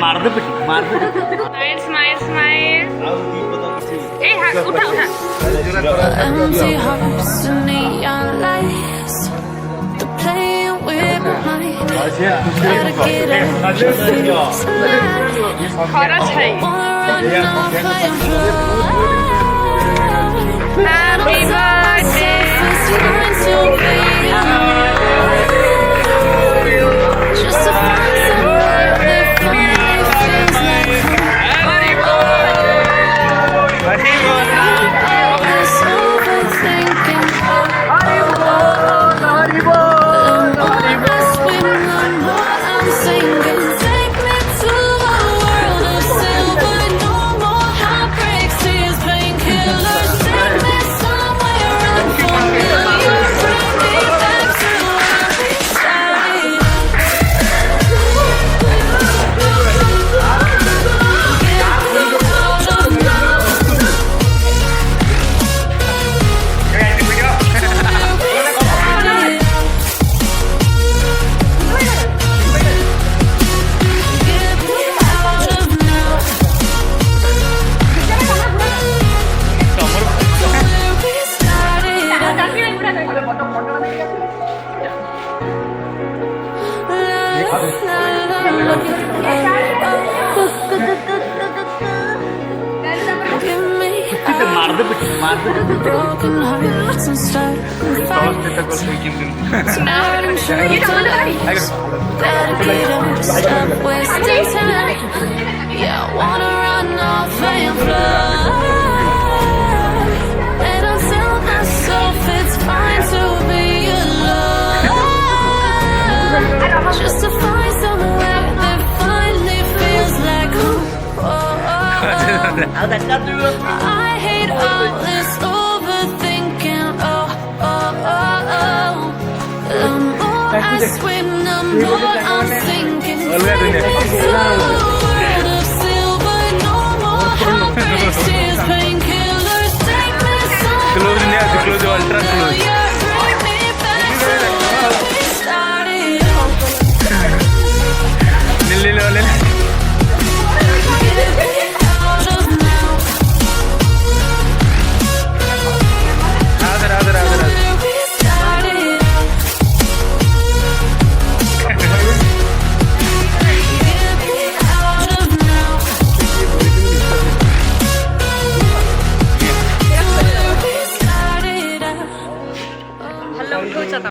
मार दे बेटी मार दे स्माइल स्माइल स्माइल ए हाथ उठा उठा Empty hearts and neon lights. They're playing with my mind. Gotta get up, feel tonight. खरा छैन Wanna run off and fly. Happy birthday It's fine to be alive. Just to find somewhere that finally feels like all this overthinking. Take me to a world of silver. No more heartbreaks, tears, painkillers. Take me somewhere unfamiliar. Bring me back to where we started. Get me out of now. Where we started. Give me मार दे बेटी मार दे broken hearts and start fights. Tonight I'm sure to lights. Gotta get up, stop wasting time. Yeah, I wanna run off and fly. And I'll tell myself it's fine to be alone. Just to find somewhere that finally feels like home. I hate all this overthinking. The more I swim, the more I'm sinking. Take me to a world of silver. No more heartbreaks, tears, painkillers. Take me somewhere unfamiliar. Bring me back to where we started. Get me out of now. Where we started. Get me out of now. Where we started. हल्ला उठो